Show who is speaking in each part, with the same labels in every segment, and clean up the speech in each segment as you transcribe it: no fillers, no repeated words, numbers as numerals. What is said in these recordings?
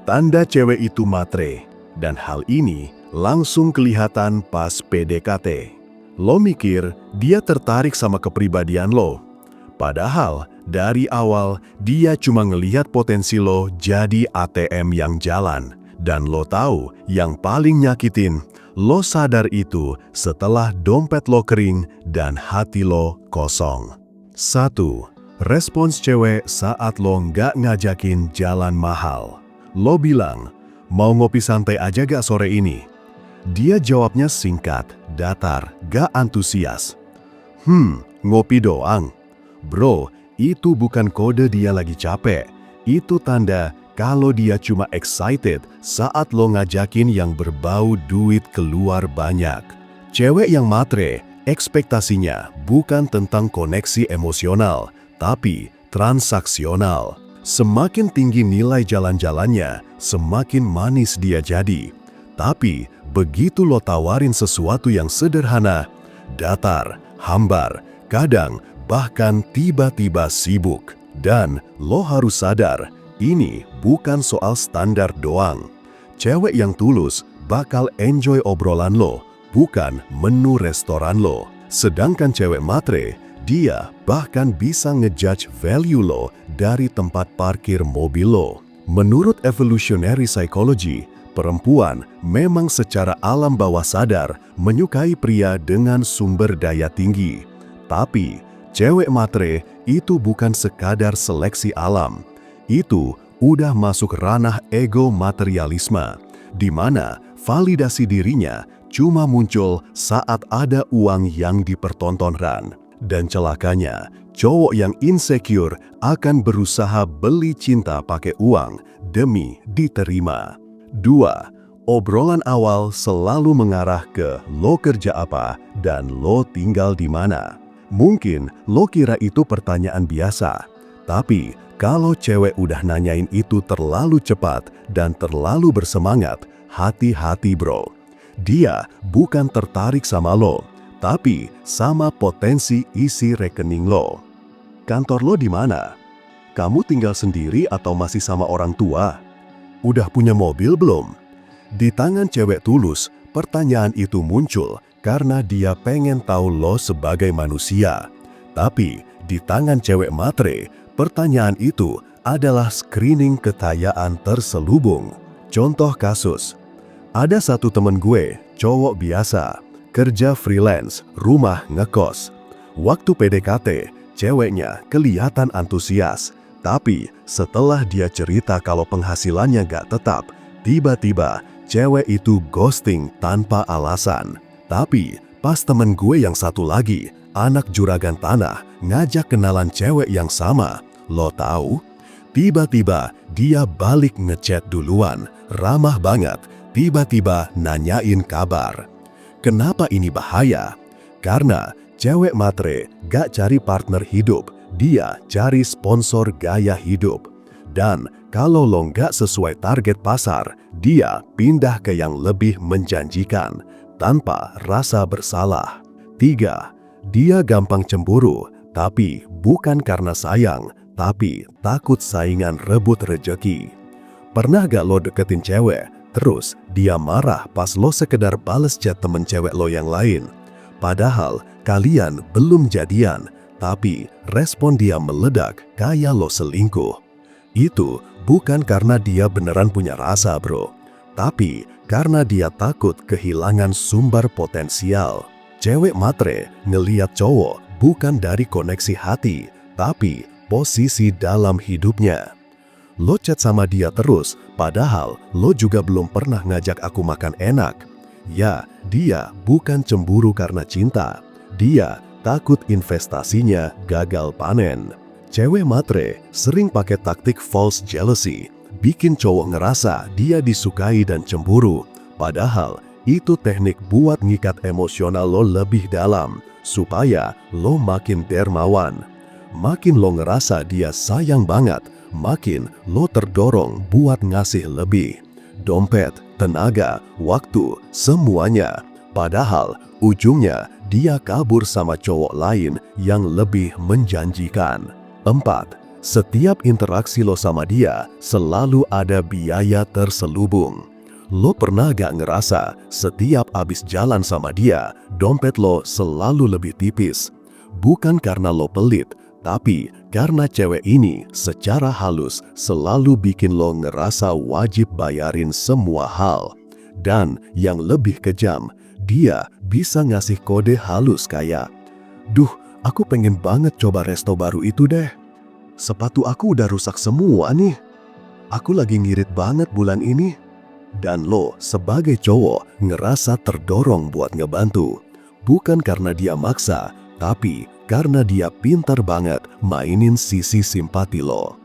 Speaker 1: Tanda cewek itu matre, dan hal ini langsung kelihatan pas PDKT. Lo mikir dia tertarik sama kepribadian lo. Padahal dari awal dia cuma ngelihat potensi lo jadi ATM yang jalan. Dan lo tahu yang paling nyakitin, lo sadar itu setelah dompet lo kering dan hati lo kosong. 1. Respons cewek saat lo nggak ngajakin jalan mahal. Lo bilang, mau ngopi santai aja gak sore ini? Dia jawabnya singkat, datar, gak antusias. Ngopi doang. Bro, itu bukan kode dia lagi capek. Itu tanda kalau dia cuma excited saat lo ngajakin yang berbau duit keluar banyak. Cewek yang matre, ekspektasinya bukan tentang koneksi emosional, tapi transaksional. Semakin tinggi nilai jalan-jalannya, semakin manis dia jadi. Tapi begitu lo tawarin sesuatu yang sederhana, datar, hambar, kadang bahkan tiba-tiba sibuk. Dan lo harus sadar, ini bukan soal standar doang. Cewek yang tulus bakal enjoy obrolan lo, bukan menu restoran lo. Sedangkan cewek matre, dia bahkan bisa ngejudge value lo dari tempat parkir mobil lo. Menurut evolutionary psychology, perempuan memang secara alam bawah sadar menyukai pria dengan sumber daya tinggi. Tapi cewek matre itu bukan sekadar seleksi alam. Itu udah masuk ranah ego materialisme, di mana validasi dirinya cuma muncul saat ada uang yang dipertontonkan. Dan celakanya, cowok yang insecure akan berusaha beli cinta pakai uang demi diterima. 2. Obrolan awal selalu mengarah ke lo kerja apa dan lo tinggal di mana. Mungkin lo kira itu pertanyaan biasa, tapi kalau cewek udah nanyain itu terlalu cepat dan terlalu bersemangat, hati-hati bro. Dia bukan tertarik sama lo, tapi sama potensi isi rekening lo. Kantor lo di mana? Kamu tinggal sendiri atau masih sama orang tua? Udah punya mobil belum? Di tangan cewek tulus, pertanyaan itu muncul karena dia pengen tahu lo sebagai manusia. Tapi di tangan cewek matre, pertanyaan itu adalah screening kekayaan terselubung. Contoh kasus, ada satu temen gue, cowok biasa, kerja freelance, rumah ngekos. Waktu PDKT, ceweknya kelihatan antusias. Tapi setelah dia cerita kalau penghasilannya gak tetap, tiba-tiba cewek itu ghosting tanpa alasan. Tapi pas temen gue yang satu lagi, anak juragan tanah, ngajak kenalan cewek yang sama. Lo tahu? Tiba-tiba dia balik ngechat duluan, ramah banget, tiba-tiba nanyain kabar. Kenapa ini bahaya? Karena cewek matre gak cari partner hidup, dia cari sponsor gaya hidup. Dan kalau lo gak sesuai target pasar, dia pindah ke yang lebih menjanjikan, tanpa rasa bersalah. 3. Dia gampang cemburu, tapi bukan karena sayang, tapi takut saingan rebut rejeki. Pernah gak lo deketin cewek, terus dia marah pas lo sekedar bales chat temen cewek lo yang lain? Padahal kalian belum jadian, tapi respon dia meledak kayak lo selingkuh. Itu bukan karena dia beneran punya rasa bro, tapi karena dia takut kehilangan sumber potensial. Cewek matre ngeliat cowok bukan dari koneksi hati, tapi posisi dalam hidupnya. Lo chat sama dia terus, padahal lo juga belum pernah ngajak aku makan enak. Ya, dia bukan cemburu karena cinta. Dia takut investasinya gagal panen. Cewek matre sering pakai taktik false jealousy, bikin cowok ngerasa dia disukai dan cemburu. Padahal itu teknik buat ngikat emosional lo lebih dalam, supaya lo makin dermawan. Makin lo ngerasa dia sayang banget, makin lo terdorong buat ngasih lebih. Dompet, tenaga, waktu, semuanya. Padahal ujungnya dia kabur sama cowok lain yang lebih menjanjikan. 4. Setiap interaksi lo sama dia selalu ada biaya terselubung. Lo pernah gak ngerasa setiap abis jalan sama dia, dompet lo selalu lebih tipis? Bukan karena lo pelit, tapi karena cewek ini secara halus selalu bikin lo ngerasa wajib bayarin semua hal. Dan yang lebih kejam, dia bisa ngasih kode halus kayak, "Duh, aku pengen banget coba resto baru itu deh. Sepatu aku udah rusak semua nih. Aku lagi ngirit banget bulan ini." Dan lo sebagai cowok ngerasa terdorong buat ngebantu. Bukan karena dia maksa, tapi karena dia pintar banget mainin sisi simpati lo.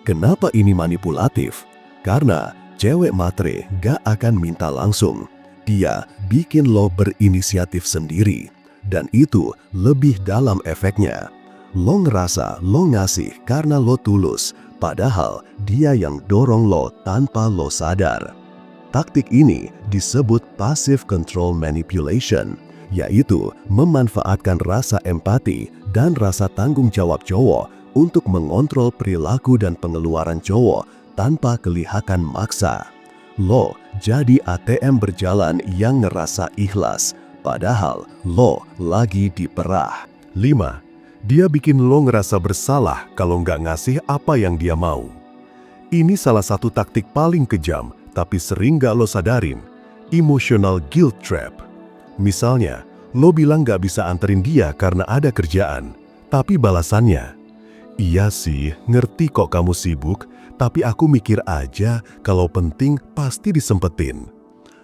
Speaker 1: Kenapa ini manipulatif? Karena cewek matre gak akan minta langsung. Dia bikin lo berinisiatif sendiri. Dan itu lebih dalam efeknya. Lo ngerasa lo ngasih karena lo tulus, padahal dia yang dorong lo tanpa lo sadar. Taktik ini disebut passive control manipulation, yaitu memanfaatkan rasa empati dan rasa tanggung jawab cowok untuk mengontrol perilaku dan pengeluaran cowok tanpa kelihatan maksa. Lo jadi ATM berjalan yang ngerasa ikhlas, padahal lo lagi diperah. 5. Dia bikin lo ngerasa bersalah kalau nggak ngasih apa yang dia mau. Ini salah satu taktik paling kejam, tapi sering gak lo sadarin. Emotional guilt trap. Misalnya, lo bilang gak bisa anterin dia karena ada kerjaan, tapi balasannya, "Iya sih, ngerti kok kamu sibuk, tapi aku mikir aja kalau penting pasti disempetin."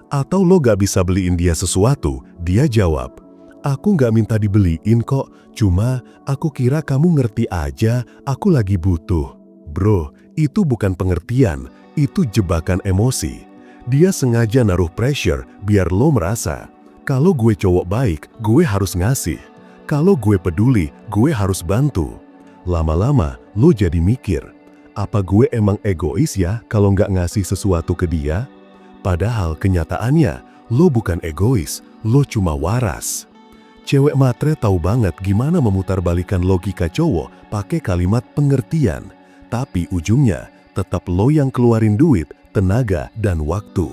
Speaker 1: Atau lo gak bisa beliin dia sesuatu, dia jawab, "Aku gak minta dibeliin kok, cuma aku kira kamu ngerti aja, aku lagi butuh." Bro, itu bukan pengertian, itu jebakan emosi. Dia sengaja naruh pressure biar lo merasa, kalau gue cowok baik, gue harus ngasih. Kalau gue peduli, gue harus bantu. Lama-lama, lo jadi mikir, apa gue emang egois ya kalau nggak ngasih sesuatu ke dia? Padahal kenyataannya, lo bukan egois, lo cuma waras. Cewek matre tahu banget gimana memutarbalikan logika cowok pakai kalimat pengertian. Tapi ujungnya, tetap lo yang keluarin duit, tenaga, dan waktu.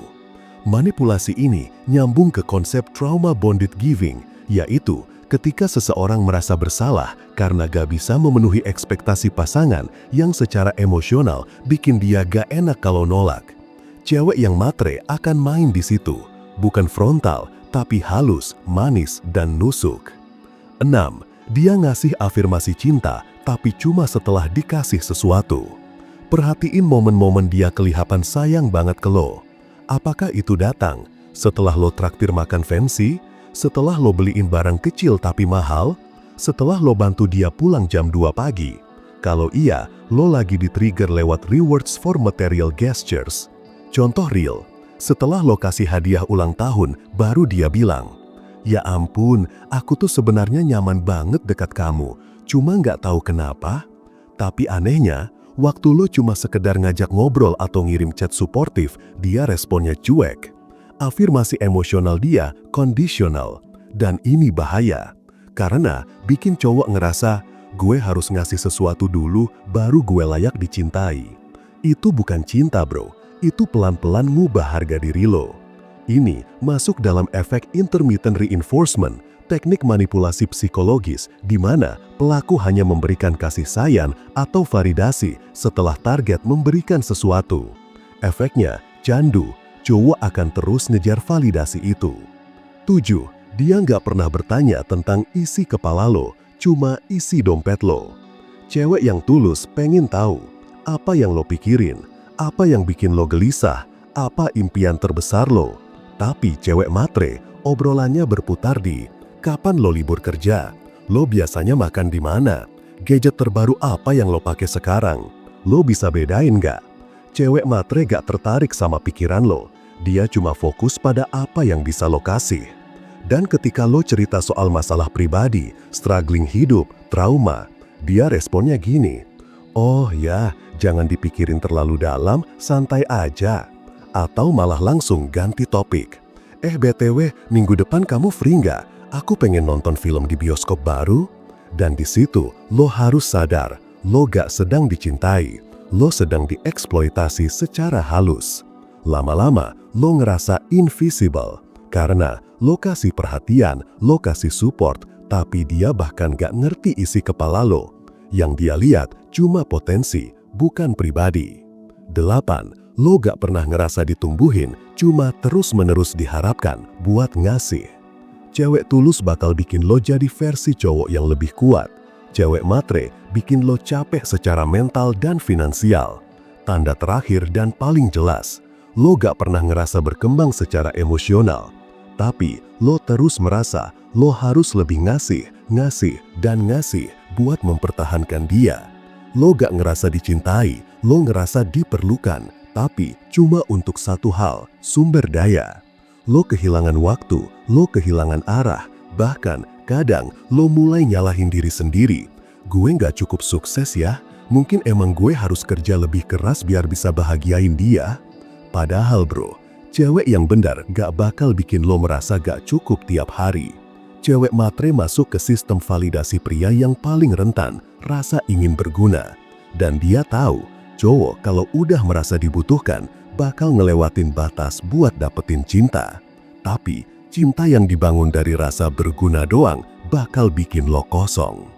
Speaker 1: Manipulasi ini nyambung ke konsep trauma bonded giving, yaitu ketika seseorang merasa bersalah karena gak bisa memenuhi ekspektasi pasangan yang secara emosional bikin dia gak enak kalau nolak. Cewek yang matre akan main di situ, bukan frontal, tapi halus, manis, dan nusuk. 6. Dia ngasih afirmasi cinta, tapi cuma setelah dikasih sesuatu. Perhatiin momen-momen dia kelihatan sayang banget ke lo. Apakah itu datang setelah lo traktir makan fancy? Setelah lo beliin barang kecil tapi mahal? Setelah lo bantu dia pulang jam 2 pagi? Kalau iya, lo lagi di-trigger lewat rewards for material gestures. Contoh real, setelah lo kasih hadiah ulang tahun, baru dia bilang, "Ya ampun, aku tuh sebenarnya nyaman banget dekat kamu, cuma nggak tahu kenapa." Tapi anehnya, waktu lo cuma sekedar ngajak ngobrol atau ngirim chat suportif, dia responnya cuek. Afirmasi emosional dia kondisional. Dan ini bahaya. Karena bikin cowok ngerasa, gue harus ngasih sesuatu dulu, baru gue layak dicintai. Itu bukan cinta bro, itu pelan-pelan ngubah harga diri lo. Ini masuk dalam efek intermittent reinforcement, teknik manipulasi psikologis di mana pelaku hanya memberikan kasih sayang atau validasi setelah target memberikan sesuatu. Efeknya, candu, cowok akan terus ngejar validasi itu. 7. Dia nggak pernah bertanya tentang isi kepala lo, cuma isi dompet lo. Cewek yang tulus pengen tahu apa yang lo pikirin, apa yang bikin lo gelisah, apa impian terbesar lo. Tapi cewek matre, obrolannya berputar di, kapan lo libur kerja? Lo biasanya makan di mana? Gadget terbaru apa yang lo pakai sekarang? Lo bisa bedain nggak? Cewek matre gak tertarik sama pikiran lo. Dia cuma fokus pada apa yang bisa lo kasih. Dan ketika lo cerita soal masalah pribadi, struggling hidup, trauma, dia responnya gini, "Oh ya, jangan dipikirin terlalu dalam, santai aja." Atau malah langsung ganti topik. "BTW, minggu depan kamu free nggak? Aku pengen nonton film di bioskop baru." Dan di situ lo harus sadar,
Speaker 2: lo gak sedang dicintai, lo sedang dieksploitasi secara halus. Lama-lama, lo ngerasa invisible karena lo kasih perhatian, lo kasih support, tapi dia bahkan gak ngerti isi kepala lo. Yang dia lihat cuma potensi, bukan pribadi. 8. Lo gak pernah ngerasa ditumbuhin, cuma terus-menerus diharapkan buat ngasih. Cewek tulus bakal bikin lo jadi versi cowok yang lebih kuat. Cewek matre bikin lo capek secara mental dan finansial. Tanda terakhir dan paling jelas, lo gak pernah ngerasa berkembang secara emosional. Tapi lo terus merasa lo harus lebih ngasih, dan ngasih buat mempertahankan dia. Lo gak ngerasa dicintai, lo ngerasa diperlukan, tapi cuma untuk satu hal, sumber daya. Lo kehilangan waktu, lo kehilangan arah, bahkan kadang lo mulai nyalahin diri sendiri. Gue gak cukup sukses ya, mungkin emang gue harus kerja lebih keras biar bisa bahagiain dia. Padahal bro, cewek yang benar gak bakal bikin lo merasa gak cukup tiap hari. Cewek matre masuk ke sistem validasi pria yang paling rentan, rasa ingin berguna. Dan dia tahu, cowok kalau udah merasa dibutuhkan, bakal ngelewatin batas buat dapetin cinta. Tapi, cinta yang dibangun dari rasa berguna doang bakal bikin lo kosong.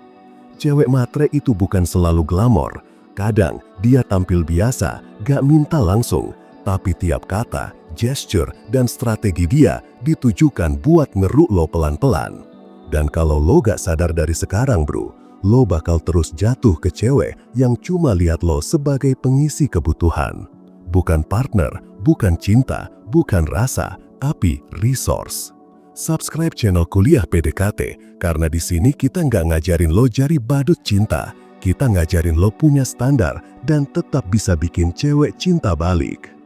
Speaker 2: Cewek matre itu bukan selalu glamor. Kadang, dia tampil biasa, gak minta langsung. Tapi tiap kata, gesture, dan strategi dia ditujukan buat ngeruk lo pelan-pelan. Dan kalau lo gak sadar dari sekarang bro, lo bakal terus jatuh ke cewek yang cuma lihat lo sebagai pengisi kebutuhan. Bukan partner, bukan cinta, bukan rasa, tapi resource. Subscribe channel Kuliah PDKT, karena di sini kita nggak ngajarin lo jadi badut cinta. Kita ngajarin lo punya standar dan tetap bisa bikin cewek cinta balik.